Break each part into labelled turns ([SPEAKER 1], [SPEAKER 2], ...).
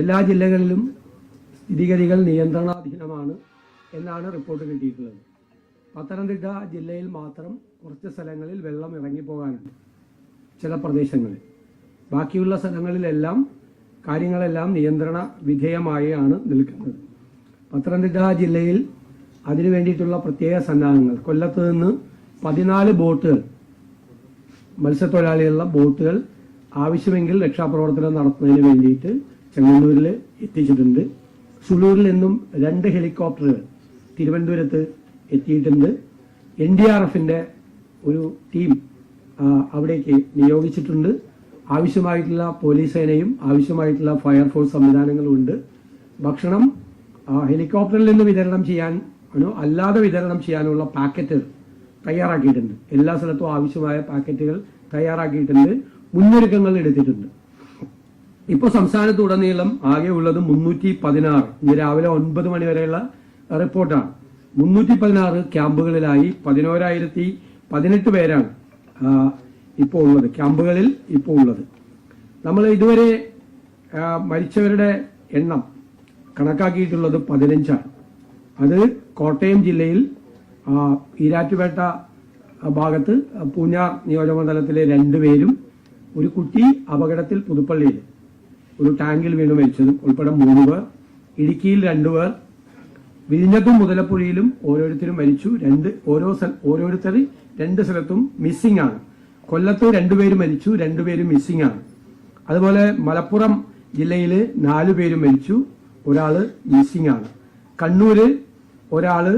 [SPEAKER 1] എല്ലാ ജില്ലകളിലും സ്ഥിതിഗതികൾ നിയന്ത്രണാധീനമാണ് എന്നാണ് റിപ്പോർട്ട് കിട്ടിയിട്ടുള്ളത്. പത്തനംതിട്ട ജില്ലയിൽ മാത്രം കുറച്ച് സ്ഥലങ്ങളിൽ വെള്ളം ഇറങ്ങിപ്പോകാനുണ്ട്, ചില പ്രദേശങ്ങളിൽ. ബാക്കിയുള്ള സ്ഥലങ്ങളിലെല്ലാം കാര്യങ്ങളെല്ലാം നിയന്ത്രണ വിധേയമായാണ് നിൽക്കുന്നത്. പത്തനംതിട്ട ജില്ലയിൽ അതിനു വേണ്ടിയിട്ടുള്ള പ്രത്യേക സന്നാഹങ്ങൾ, കൊല്ലത്ത് നിന്ന് 14 ബോട്ടുകൾ, മത്സ്യത്തൊഴിലാളികളുടെ ബോട്ടുകൾ ആവശ്യമെങ്കിൽ രക്ഷാപ്രവർത്തനം നടത്തുന്നതിന് വേണ്ടിയിട്ട് ചെങ്ങന്നൂരിൽ എത്തിച്ചിട്ടുണ്ട്. സുളൂരിൽ നിന്നും 2 ഹെലികോപ്റ്ററുകൾ തിരുവനന്തപുരത്ത് എത്തിയിട്ടുണ്ട്. NDRFന്റെ ഒരു ടീം അവിടേക്ക് നിയോഗിച്ചിട്ടുണ്ട്. ആവശ്യമായിട്ടുള്ള പോലീസ് സേനയും ആവശ്യമായിട്ടുള്ള ഫയർഫോഴ്സ് സംവിധാനങ്ങളും ഉണ്ട്. ഭക്ഷണം ഹെലികോപ്റ്ററിൽ നിന്ന് വിതരണം ചെയ്യാനോ അല്ലാതെ വിതരണം ചെയ്യാനുള്ള പാക്കറ്റ് തയ്യാറാക്കിയിട്ടുണ്ട്. എല്ലാ സ്ഥലത്തും ആവശ്യമായ പാക്കറ്റുകൾ തയ്യാറാക്കിയിട്ടുണ്ട്. മുന്നൊരുക്കങ്ങൾ എടുത്തിട്ടുണ്ട്. ഇപ്പോൾ സംസ്ഥാനത്തുടനീളം ആകെ ഉള്ളത് 316. ഇന്ന് രാവിലെ 9 മണി വരെയുള്ള റിപ്പോർട്ടാണ്. 316 ക്യാമ്പുകളിലായി 11,018 പേരാണ് ഇപ്പോൾ ഉള്ളത്, ക്യാമ്പുകളിൽ ഇപ്പോൾ ഉള്ളത്. നമ്മൾ ഇതുവരെ മരിച്ചവരുടെ എണ്ണം കണക്കാക്കിയിട്ടുള്ളത് 15ആണ്. അത് കോട്ടയം ജില്ലയിൽ ഈരാറ്റുപേട്ട ഭാഗത്ത് പൂഞ്ഞാർ നിയോജകമണ്ഡലത്തിലെ 2 പേരും ഒരു കുട്ടി അപകടത്തിൽ പുതുപ്പള്ളിയിൽ ഒരു ടാങ്കിൽ വീണ് മരിച്ചതും ഉൾപ്പെടെ 3 പേർ, ഇടുക്കിയിൽ 2 പേർ, വിഴിഞ്ഞത്തും മുതലപ്പുഴയിലും ഓരോരുത്തരും മരിച്ചു. ഓരോരുത്തർ 2 സ്ഥലത്തും മിസ്സിംഗ് ആണ്. കൊല്ലത്ത് 2 പേര് മരിച്ചു, 2 പേരും മിസ്സിംഗ് ആണ്. അതുപോലെ മലപ്പുറം ജില്ലയിൽ 4 പേര് മരിച്ചു, ഒരാള് മിസ്സിംഗ് ആണ്. കണ്ണൂര് ഒരാള്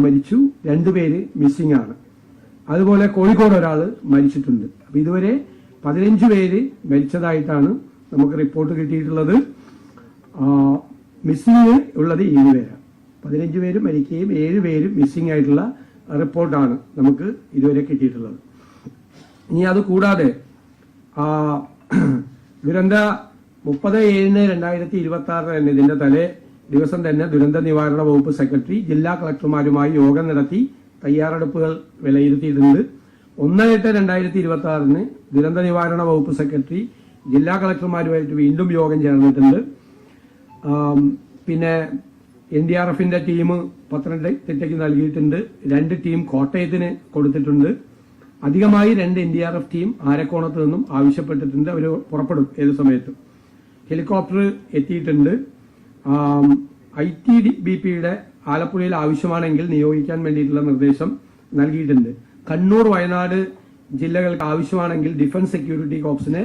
[SPEAKER 1] മരിച്ചു, 2 പേര് മിസ്സിംഗ് ആണ്. അതുപോലെ കോഴിക്കോട് ഒരാള് മരിച്ചിട്ടുണ്ട്. അപ്പൊ ഇതുവരെ 15 പേര് മരിച്ചതായിട്ടാണ് നമുക്ക് റിപ്പോർട്ട് കിട്ടിയിട്ടുള്ളത്. മിസ്സിംഗ് ഉള്ളത് 7 പേരാണ്. 15 പേര് മരിക്കുകയും 7 പേര് മിസ്സിംഗ് ആയിട്ടുള്ള റിപ്പോർട്ടാണ് നമുക്ക് ഇതുവരെ കിട്ടിയിട്ടുള്ളത്. ഇനി അത് കൂടാതെ ദുരന്ത 30/7/2026 തന്നെ ഇതിന്റെ തലേ ദിവസം തന്നെ ദുരന്ത നിവാരണ വകുപ്പ് സെക്രട്ടറി ജില്ലാ കളക്ടർമാരുമായി യോഗം നടത്തി തയ്യാറെടുപ്പുകൾ വിലയിരുത്തിയിട്ടുണ്ട്. 1/8/2026 ദുരന്ത നിവാരണ വകുപ്പ് സെക്രട്ടറി ജില്ലാ കളക്ടർമാരുമായിട്ട് വീണ്ടും യോഗം ചേർന്നിട്ടുണ്ട്. പിന്നെ NDRFന്റെ ടീം പത്തനംതിട്ടയ്ക്ക് നൽകിയിട്ടുണ്ട്. 2 ടീം കോട്ടയത്തിന് കൊടുത്തിട്ടുണ്ട്. അധികമായി 2 NDRF ടീം ആരക്കോണത്ത് നിന്നും ആവശ്യപ്പെട്ടിട്ടുണ്ട്. അവർ പുറപ്പെടും ഏത് സമയത്തും. ഹെലികോപ്റ്റർ എത്തിയിട്ടുണ്ട്. ITBPയുടെ ആലപ്പുഴയിൽ ആവശ്യമാണെങ്കിൽ നിയോഗിക്കാൻ വേണ്ടിയിട്ടുള്ള നിർദ്ദേശം നൽകിയിട്ടുണ്ട്. കണ്ണൂർ, വയനാട് ജില്ലകൾക്ക് ആവശ്യമാണെങ്കിൽ ഡിഫൻസ് സെക്യൂരിറ്റി കോർപ്സിനെ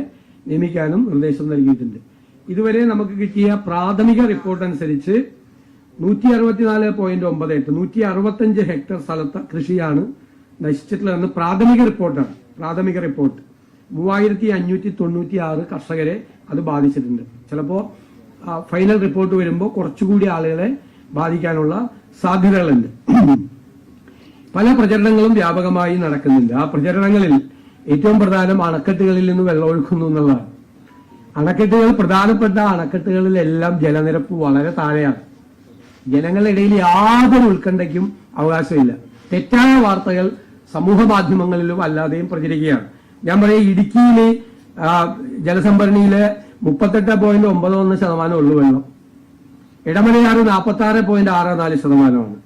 [SPEAKER 1] നിയമിക്കാനും നിർദ്ദേശം നൽകിയിട്ടുണ്ട്. ഇതുവരെ നമുക്ക് കിട്ടിയ പ്രാഥമിക റിപ്പോർട്ട് അനുസരിച്ച് 164.98 165 ഹെക്ടർ സ്ഥലത്ത് കൃഷിയാണ് നശിച്ചിട്ടുള്ളതെന്ന് പ്രാഥമിക റിപ്പോർട്ടാണ്. പ്രാഥമിക റിപ്പോർട്ട് 3596 കർഷകരെ അത് ബാധിച്ചിട്ടുണ്ട്. ചിലപ്പോൾ ഫൈനൽ റിപ്പോർട്ട് വരുമ്പോൾ കുറച്ചുകൂടി ആളുകളെ ബാധിക്കാനുള്ള സാധ്യതകളുണ്ട്. പല പ്രചരണങ്ങളും വ്യാപകമായി നടക്കുന്നുണ്ട്. ആ പ്രചരണങ്ങളിൽ ഏറ്റവും പ്രധാനം അണക്കെട്ടുകളിൽ നിന്ന് വെള്ളമൊഴുക്കുന്നു എന്നുള്ളതാണ്. അണക്കെട്ടുകൾ, പ്രധാനപ്പെട്ട അണക്കെട്ടുകളിലെല്ലാം ജലനിരപ്പ് വളരെ താഴെയാണ്. ജനങ്ങളുടെ ഇടയിൽ യാതൊരു ഉത്കണ്ഠയ്ക്കും അവകാശമില്ല. തെറ്റായ വാർത്തകൾ സമൂഹ മാധ്യമങ്ങളിലും അല്ലാതെയും പ്രചരിക്കുകയാണ്. ഞാൻ പറയാം, ഇടുക്കിയിൽ ജലസംഭരണിയിലെ 38.91% ഉള്ളു വെള്ളം. ഇടമലയാറ് 46.64%.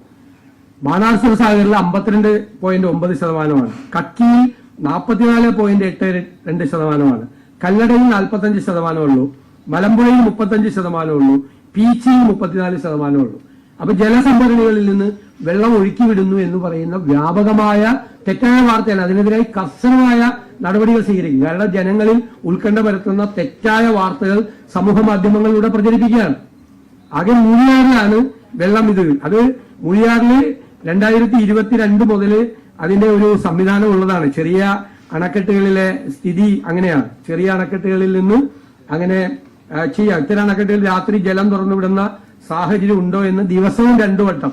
[SPEAKER 1] ബാണാസുര സാഗറിൽ 52.9%. കക്കിയിൽ 44.82%. കല്ലടയിൽ 45% ഉള്ളൂ. മലമ്പുഴയിൽ 35% ഉള്ളൂ. പീച്ചിയിൽ 34% ഉള്ളൂ. അപ്പൊ ജലസംഭരണികളിൽ നിന്ന് വെള്ളം ഒഴുക്കിവിടുന്നു എന്ന് പറയുന്ന വ്യാപകമായ തെറ്റായ വാർത്തയാണ്. അതിനെതിരായി കർശനമായ നടപടികൾ സ്വീകരിക്കും. കാരണം ജനങ്ങളിൽ ഉത്കണ്ഠ പരത്തുന്ന തെറ്റായ വാർത്തകൾ സമൂഹ മാധ്യമങ്ങളിലൂടെ പ്രചരിപ്പിക്കുകയാണ്. ആകെ മൂഴിയാറിലാണ് വെള്ളം. അത് മൂഴിയാറിൽ 2022 മുതൽ അതിന്റെ ഒരു സംവിധാനം ഉള്ളതാണ്. ചെറിയ അണക്കെട്ടുകളിലെ സ്ഥിതി അങ്ങനെയാണ്. ചെറിയ അണക്കെട്ടുകളിൽ നിന്ന് അങ്ങനെ ചെയ്യാം. ഇത്തരം അണക്കെട്ടുകളിൽ രാത്രി ജലം തുറന്നുവിടുന്ന സാഹചര്യം ഉണ്ടോ എന്ന് ദിവസവും 2 വട്ടം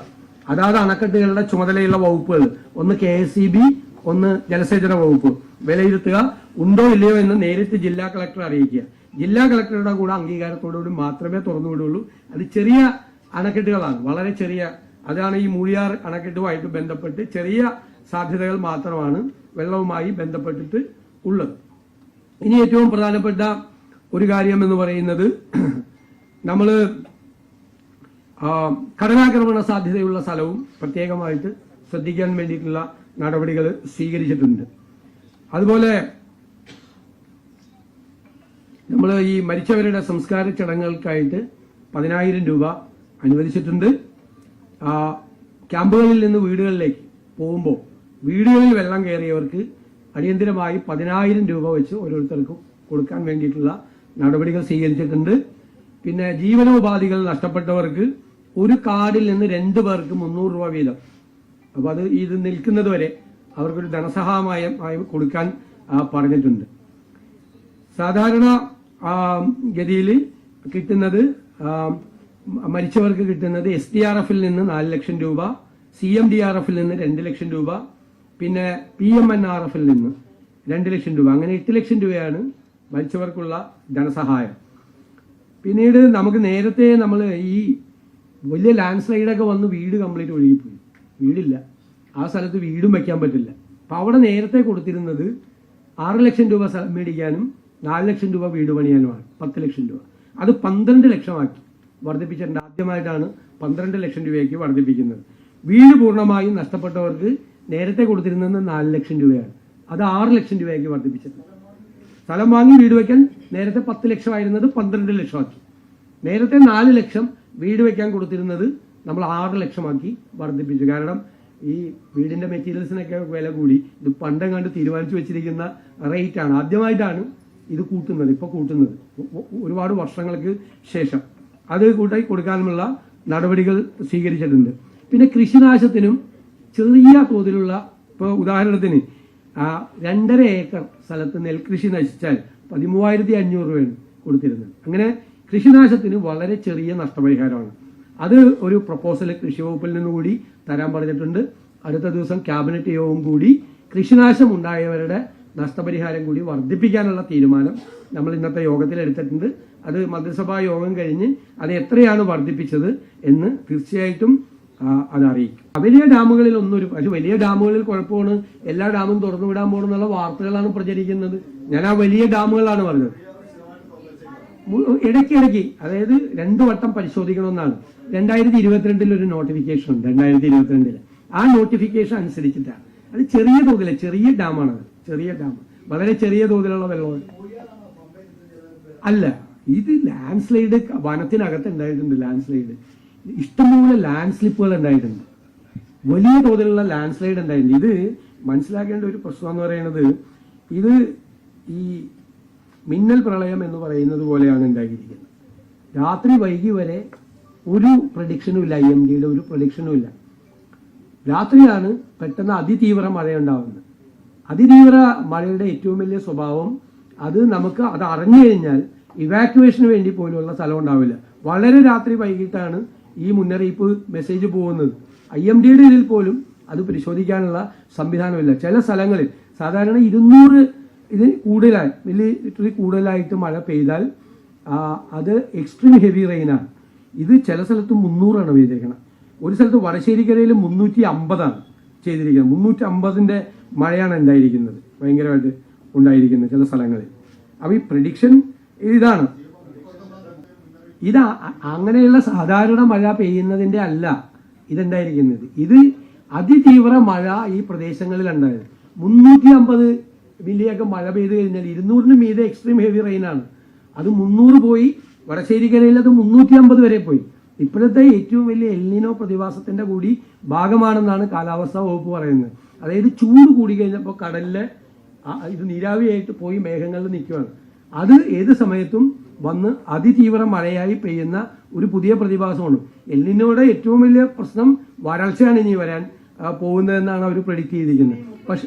[SPEAKER 1] അതാത് അണക്കെട്ടുകളുടെ ചുമതലയുള്ള വകുപ്പുകൾ, ഒന്ന് KSEB, ഒന്ന് ജലസേചന വകുപ്പ്, വിലയിരുത്തുക. ഉണ്ടോ ഇല്ലയോ എന്ന് നേരിട്ട് ജില്ലാ കളക്ടറെ അറിയിക്കുക. ജില്ലാ കളക്ടറുടെ കൂടെ അംഗീകാരത്തോടുകൂടി മാത്രമേ തുറന്നുവിടുള്ളൂ. അത് ചെറിയ അണക്കെട്ടുകളാണ്, വളരെ ചെറിയ. അതാണ് ഈ മൂഴിയാർ അണക്കെട്ടുമായിട്ട് ബന്ധപ്പെട്ട് ചെറിയ സാധ്യതകൾ മാത്രമാണ് വെള്ളവുമായി ബന്ധപ്പെട്ടിട്ട് ഉള്ളത്. ഇനി ഏറ്റവും പ്രധാനപ്പെട്ട ഒരു കാര്യം എന്ന് പറയുന്നത് നമ്മൾ കടലാക്രമണ സാധ്യതയുള്ള സ്ഥലവും പ്രത്യേകമായിട്ട് ശ്രദ്ധിക്കാൻ വേണ്ടിയിട്ടുള്ള നടപടികൾ സ്വീകരിച്ചിട്ടുണ്ട്. അതുപോലെ നമ്മൾ ഈ മരിച്ചവരുടെ സംസ്കാര ചടങ്ങുകൾക്കായിട്ട് 10,000 രൂപ അനുവദിച്ചിട്ടുണ്ട്. ക്യാമ്പുകളിൽ നിന്ന് വീടുകളിലേക്ക് പോകുമ്പോൾ വീടുകളിൽ വെള്ളം കയറിയവർക്ക് അടിയന്തിരമായി 10,000 രൂപ വെച്ച് ഓരോരുത്തർക്കും കൊടുക്കാൻ വേണ്ടിയിട്ടുള്ള നടപടികൾ സ്വീകരിച്ചിട്ടുണ്ട്. പിന്നെ ജീവനോപാധികൾ നഷ്ടപ്പെട്ടവർക്ക് ഒരു കാർഡിൽ നിന്ന് 2 പേർക്ക് 300 രൂപ വീതം, അപ്പോൾ അത് ഇത് നിൽക്കുന്നത് വരെ അവർക്കൊരു ധനസഹായമായി കൊടുക്കാൻ പറഞ്ഞിട്ടുണ്ട്. സാധാരണ ഗതിയിൽ കിട്ടുന്നത് മരിച്ചവർക്ക് കിട്ടുന്നത് SDRF-ൽ നിന്ന് 4 ലക്ഷം രൂപ, CMDRF-ൽ നിന്ന് 2 ലക്ഷം രൂപ, പിന്നെ PMNRF-ൽ നിന്ന് 2 ലക്ഷം രൂപ, അങ്ങനെ 8 ലക്ഷം രൂപയാണ് മരിച്ചവർക്കുള്ള ധനസഹായം. പിന്നീട് നമുക്ക് നേരത്തെ നമ്മൾ ഈ വലിയ ലാൻഡ് സ്ലൈഡൊക്കെ വന്ന് വീട് കംപ്ലീറ്റ് ഒഴുകിപ്പോയി, വീടില്ല, ആ സ്ഥലത്ത് വീടും വെക്കാൻ പറ്റില്ല. അപ്പം അവിടെ നേരത്തെ കൊടുത്തിരുന്നത് 6 ലക്ഷം രൂപ സ്ഥലം മേടിക്കാനും 4 ലക്ഷം രൂപ വീട് പണിയാനുമാണ് 10 ലക്ഷം രൂപ. അത് 12 ലക്ഷമാക്കി വർദ്ധിപ്പിച്ചിട്ടുണ്ട്. ആദ്യമായിട്ടാണ് 12 ലക്ഷം രൂപയ്ക്ക് വർദ്ധിപ്പിക്കുന്നത്. വീട് പൂർണ്ണമായും നഷ്ടപ്പെട്ടവർക്ക് നേരത്തെ കൊടുത്തിരുന്നത് 4 ലക്ഷം രൂപയാണ്, അത് 6 ലക്ഷം രൂപയ്ക്ക് വർദ്ധിപ്പിച്ചിട്ടുണ്ട്. സ്ഥലം വാങ്ങി വീട് വയ്ക്കാൻ നേരത്തെ 10 ലക്ഷമായിരുന്നത് 12 ലക്ഷമാക്കി. നേരത്തെ 4 ലക്ഷം വീട് വയ്ക്കാൻ കൊടുത്തിരുന്നത് നമ്മൾ 6 ലക്ഷമാക്കി വർദ്ധിപ്പിച്ചു. കാരണം ഈ വീടിന്റെ മെറ്റീരിയൽസിനൊക്കെ വില കൂടി. ഇത് പണ്ടെങ്ങാണ്ട് തീരുമാനിച്ചു വെച്ചിരിക്കുന്ന റേറ്റാണ്, ആദ്യമായിട്ടാണ് ഇത് കൂട്ടുന്നത്, ഇപ്പോൾ കൂട്ടുന്നത് ഒരുപാട് വർഷങ്ങൾക്ക് ശേഷം. അത് കൂട്ടായി കൊടുക്കാനുമുള്ള നടപടികൾ സ്വീകരിച്ചിട്ടുണ്ട്. പിന്നെ കൃഷിനാശത്തിനും ചെറിയ തോതിലുള്ള, ഇപ്പോൾ ഉദാഹരണത്തിന് 2.5 ഏക്കർ സ്ഥലത്ത് നെൽകൃഷി നശിച്ചാൽ 13,500 രൂപയാണ് കൊടുത്തിരുന്നത്. അങ്ങനെ കൃഷിനാശത്തിന് വളരെ ചെറിയ നഷ്ടപരിഹാരമാണ്. അത് ഒരു പ്രപ്പോസൽ കൃഷി വകുപ്പിൽ നിന്നുകൂടി തരാൻ പറഞ്ഞിട്ടുണ്ട്. അടുത്ത ദിവസം ക്യാബിനറ്റ് യോഗവും കൂടി കൃഷിനാശം ഉണ്ടായവരുടെ നഷ്ടപരിഹാരം കൂടി വർദ്ധിപ്പിക്കാനുള്ള തീരുമാനം നമ്മൾ ഇന്നത്തെ യോഗത്തിൽ എടുത്തിട്ടുണ്ട്. അത് മന്ത്രിസഭാ യോഗം കഴിഞ്ഞ് അത് എത്രയാണ് വർദ്ധിപ്പിച്ചത് എന്ന് തീർച്ചയായിട്ടും അത് അറിയിക്കും. വലിയ ഡാമുകളിൽ പക്ഷെ വലിയ ഡാമുകളിൽ കുഴപ്പമാണ്, എല്ലാ ഡാമും തുറന്നു വിടാൻ പോകണമെന്നുള്ള വാർത്തകളാണ് പ്രചരിക്കുന്നത്. ഞാൻ ആ വലിയ ഡാമുകളാണ് പറഞ്ഞത്. ഇടയ്ക്കിടയ്ക്ക്, അതായത് 2 വട്ടം പരിശോധിക്കണമെന്നാണ് 2022 ഒരു നോട്ടിഫിക്കേഷൻ ഉണ്ട്. 2022 ആ നോട്ടിഫിക്കേഷൻ അനുസരിച്ചിട്ടാണ്. അത് ചെറിയ തോതിലെ ചെറിയ ഡാമാണത്, ചെറിയ ഡാം, വളരെ ചെറിയ തോതിലുള്ള വെള്ളം അല്ല. ഇത് ലാൻഡ് സ്ലൈഡ് വനത്തിനകത്ത് ഉണ്ടായിട്ടുണ്ട്. ലാൻഡ് സ്ലൈഡ് ഇഷ്ടംപോലെ ലാൻഡ് സ്ലിപ്പുകൾ ഉണ്ടായിട്ടുണ്ട്, വലിയ തോതിലുള്ള ലാൻഡ് സ്ലൈഡ് ഉണ്ടായിട്ടുണ്ട്. ഇത് മനസ്സിലാക്കേണ്ട ഒരു പ്രശ്നം എന്ന് പറയുന്നത്, ഇത് ഈ മിന്നൽ പ്രളയം എന്ന് പറയുന്നത് പോലെയാണ് ഉണ്ടാക്കിയിരിക്കുന്നത്. രാത്രി വൈകി വരെ ഒരു പ്രഡിക്ഷനും ഇല്ല, IMDയുടെ ഒരു പ്രഡിക്ഷനും ഇല്ല. രാത്രിയാണ് പെട്ടെന്ന് അതിതീവ്ര മഴയുണ്ടാവുന്നത്. അതിതീവ്ര മഴയുടെ ഏറ്റവും വലിയ സ്വഭാവം അത് നമുക്ക് അത് അറിഞ്ഞു കഴിഞ്ഞാൽ ഇവാക്യുവേഷന് വേണ്ടി പോലുള്ള സ്ഥലം ഉണ്ടാവില്ല. വളരെ രാത്രി വൈകിട്ടാണ് ഈ മുന്നറിയിപ്പ് മെസ്സേജ് പോകുന്നത്. IMDയുടെ ഇതിൽ പോലും അത് പരിശോധിക്കാനുള്ള സംവിധാനമില്ല. ചില സ്ഥലങ്ങളിൽ സാധാരണ 200 ഇതിന് കൂടുതലായി മില്ലിമീറ്റർ കൂടുതലായിട്ട് മഴ പെയ്താൽ അത് എക്സ്ട്രീം ഹെവി റെയിനാണ്. ഇത് ചില സ്ഥലത്ത് 300 പെയ്തേക്കണം. ഒരു സ്ഥലത്ത് വടശ്ശേരിക്കരയിൽ 350 ചെയ്തിരിക്കുന്നത്. 350 മഴയാണ് ഉണ്ടായിരിക്കുന്നത്, ഭയങ്കരമായിട്ട് ഉണ്ടായിരിക്കുന്നത് ചില സ്ഥലങ്ങളിൽ. അപ്പോൾ ഈ പ്രഡിക്ഷൻ ഇതാണ്. ഇത് അങ്ങനെയുള്ള സാധാരണ മഴ പെയ്യുന്നതിൻ്റെ അല്ല ഇതുണ്ടായിരിക്കുന്നത്. ഇത് അതിതീവ്ര മഴ ഈ പ്രദേശങ്ങളിൽ ഉണ്ടായത്. 350 മില്ലിയൊക്കെ മഴ പെയ്ത് കഴിഞ്ഞാൽ 200-ന് മീതെ എക്സ്ട്രീം ഹെവി റെയിനാണ്. അത് 300 പോയി, വടശ്ശേരിക്കരയിൽ അത് 350 വരെ പോയി. ഇപ്പോഴത്തെ ഏറ്റവും വലിയ എൽനിനോ പ്രതിഭാസത്തിന്റെ കൂടി ഭാഗമാണെന്നാണ് കാലാവസ്ഥാ വകുപ്പ് പറയുന്നത്. അതായത് ചൂട് കൂടി കഴിഞ്ഞപ്പോൾ കടലിലെ ഇത് നീരാവിയായിട്ട് പോയി മേഘങ്ങളിൽ നിൽക്കുകയാണ്. അത് ഏത് സമയത്തും വന്ന് അതിതീവ്ര മഴയായി പെയ്യുന്ന ഒരു പുതിയ പ്രതിഭാസമാണ്. എൽനിനോയുടെ ഏറ്റവും വലിയ പ്രശ്നം വരൾച്ചയാണ് ഇനി വരാൻ പോകുന്നതെന്നാണ് അവർ പ്രെഡിക്റ്റ് ചെയ്തിരിക്കുന്നത്. പക്ഷെ